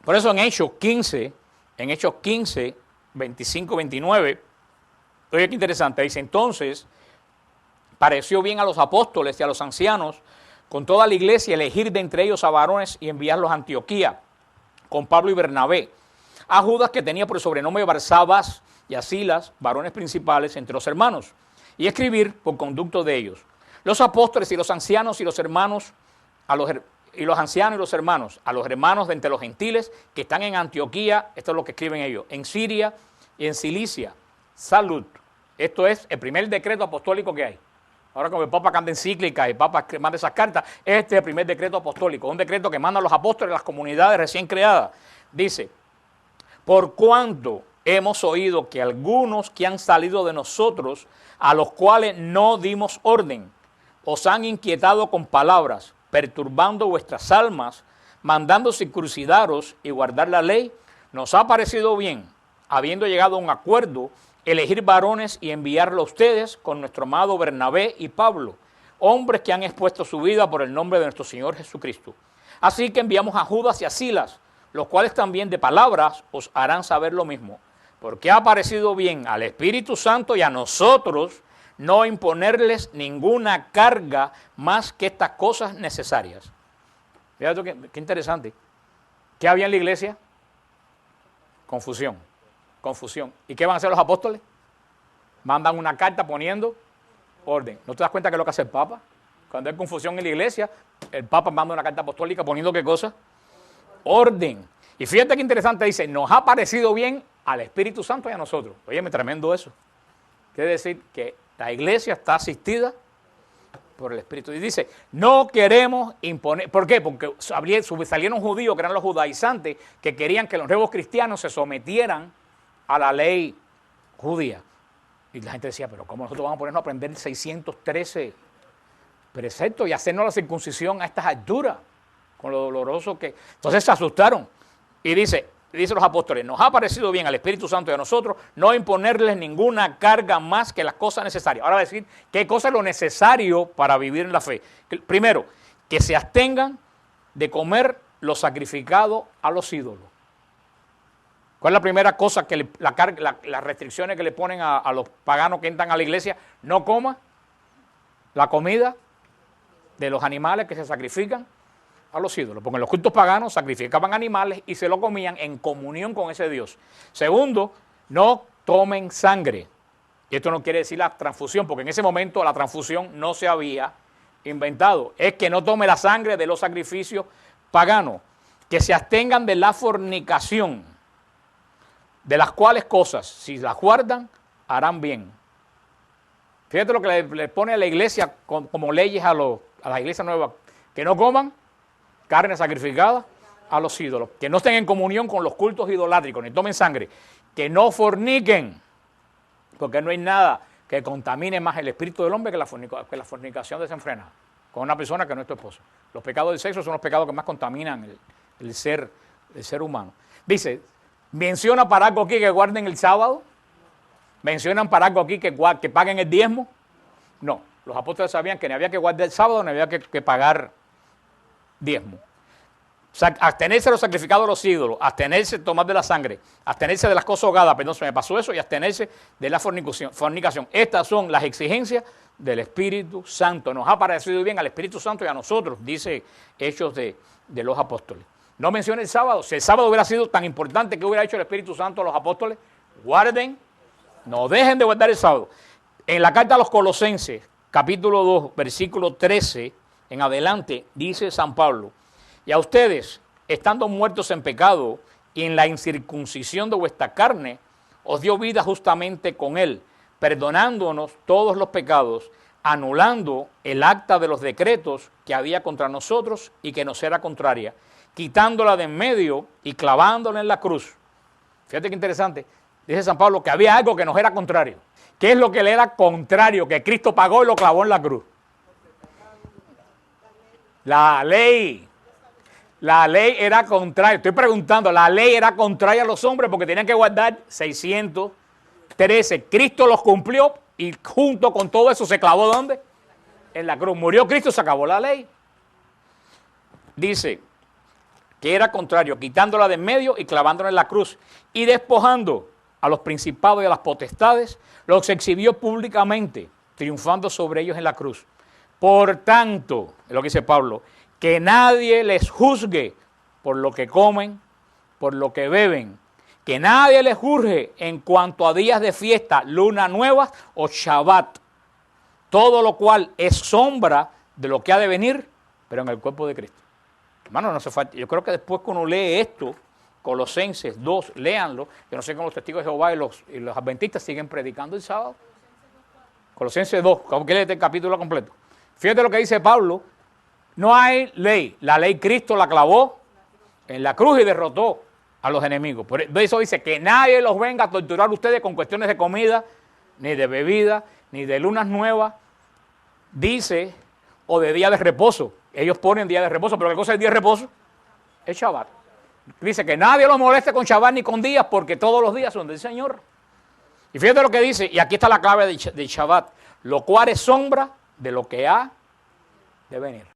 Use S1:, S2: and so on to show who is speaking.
S1: Por eso en Hechos 15, 25, 29, oye qué interesante, dice, entonces pareció bien a los apóstoles y a los ancianos con toda la iglesia elegir de entre ellos a varones y enviarlos a Antioquía con Pablo y Bernabé, a Judas que tenía por sobrenombre Barsabás y a Silas, varones principales entre los hermanos, y escribir por conducto de ellos. Los apóstoles y los ancianos y los hermanos, los ancianos y los hermanos, a los hermanos de entre los gentiles que están en Antioquía, esto es lo que escriben ellos, en Siria y en Cilicia, salud. Esto es el primer decreto apostólico que hay. Ahora como el Papa canta encíclicas y el Papa manda esas cartas, este es el primer decreto apostólico, un decreto que mandan los apóstoles a las comunidades recién creadas. Dice, por cuanto hemos oído que algunos que han salido de nosotros, a los cuales no dimos orden, os han inquietado con palabras, perturbando vuestras almas, mandando circuncidaros y guardar la ley, nos ha parecido bien, habiendo llegado a un acuerdo, elegir varones y enviarlo a ustedes con nuestro amado Bernabé y Pablo, hombres que han expuesto su vida por el nombre de nuestro Señor Jesucristo. Así que enviamos a Judas y a Silas, los cuales también de palabras os harán saber lo mismo, porque ha parecido bien al Espíritu Santo y a nosotros no imponerles ninguna carga más que estas cosas necesarias. Fíjate qué interesante. ¿Qué había en la iglesia? Confusión. ¿Y qué van a hacer los apóstoles? Mandan una carta poniendo orden. ¿No te das cuenta que es lo que hace el Papa? Cuando hay confusión en la iglesia, el Papa manda una carta apostólica poniendo ¿qué cosa? Orden. Y fíjate qué interesante, dice, nos ha parecido bien al Espíritu Santo y a nosotros. Óyeme, tremendo eso. Quiere decir que la iglesia está asistida por el Espíritu. Y dice, no queremos imponer. ¿Por qué? Porque salieron judíos, que eran los judaizantes, que querían que los nuevos cristianos se sometieran a la ley judía. Y la gente decía, pero ¿cómo nosotros vamos a ponernos a aprender 613 preceptos y hacernos la circuncisión a estas alturas? Con lo doloroso que... Entonces se asustaron. Y dice los apóstoles, nos ha parecido bien al Espíritu Santo y a nosotros no imponerles ninguna carga más que las cosas necesarias. Ahora va a decir qué cosa es lo necesario para vivir en la fe. Primero, que se abstengan de comer lo sacrificado a los ídolos. ¿Cuál es la primera cosa que las restricciones que le ponen a los paganos que entran a la iglesia? No coma la comida de los animales que se sacrifican a los ídolos, porque en los cultos paganos sacrificaban animales y se lo comían en comunión con ese Dios. Segundo, no tomen sangre. Y esto no quiere decir la transfusión, porque en ese momento la transfusión no se había inventado. Es que no tome la sangre de los sacrificios paganos, que se abstengan de la fornicación, de las cuales cosas, si las guardan, harán bien. Fíjate lo que le pone a la iglesia como leyes a las iglesias nuevas, que no coman carne sacrificada a los ídolos, que no estén en comunión con los cultos idolátricos, ni tomen sangre, que no forniquen, porque no hay nada que contamine más el espíritu del hombre que la fornicación desenfrenada con una persona que no es tu esposa. Los pecados del sexo son los pecados que más contaminan el ser humano. Dice, menciona para algo aquí que guarden el sábado, mencionan para algo aquí que paguen el diezmo. No, los apóstoles sabían que ni había que guardar el sábado, ni había que pagar diezmo. Abstenerse de los sacrificados a los ídolos, abstenerse de tomar de la sangre, abstenerse de las cosas ahogadas, perdón, se me pasó eso, y abstenerse de la fornicación. Estas son las exigencias del Espíritu Santo. Nos ha parecido bien al Espíritu Santo y a nosotros, dice Hechos de los Apóstoles. No menciona el sábado. Si el sábado hubiera sido tan importante, ¿qué hubiera hecho el Espíritu Santo a los apóstoles? Guarden, no dejen de guardar el sábado. En la carta a los Colosenses, capítulo 2, versículo 13, en adelante, dice San Pablo, y a ustedes, estando muertos en pecado y en la incircuncisión de vuestra carne, os dio vida justamente con él, perdonándonos todos los pecados, anulando el acta de los decretos que había contra nosotros y que nos era contraria, quitándola de en medio y clavándola en la cruz. Fíjate qué interesante, dice San Pablo que había algo que nos era contrario. ¿Qué es lo que le era contrario? Que Cristo pagó y lo clavó en la cruz. La ley era contraria. Estoy preguntando, la ley era contraria a los hombres porque tenían que guardar 613. Cristo los cumplió y junto con todo eso se clavó ¿dónde? En la cruz. Murió Cristo, se acabó la ley. Dice que era contrario, quitándola de en medio y clavándola en la cruz, y despojando a los principados y a las potestades, los exhibió públicamente, triunfando sobre ellos en la cruz. Por tanto, es lo que dice Pablo, que nadie les juzgue por lo que comen, por lo que beben, que nadie les juzgue en cuanto a días de fiesta, luna nueva o Shabbat, todo lo cual es sombra de lo que ha de venir, pero en el cuerpo de Cristo. Hermano, no hace falta. Yo creo que después que uno lee esto, Colosenses 2, léanlo. Yo no sé cómo los testigos de Jehová y los adventistas siguen predicando el sábado. Colosenses 2, ¿cómo que leer el capítulo completo? Fíjate lo que dice Pablo. No hay ley. La ley Cristo la clavó en la cruz y derrotó a los enemigos. Por eso dice que nadie los venga a torturar a ustedes con cuestiones de comida, ni de bebida, ni de lunas nuevas. Dice, o de día de reposo. Ellos ponen día de reposo, pero ¿qué cosa es día de reposo? Es Shabbat. Dice que nadie los moleste con Shabbat ni con días, porque todos los días son del Señor. Y fíjate lo que dice, y aquí está la clave de Shabbat, lo cual es sombra de lo que ha de venir.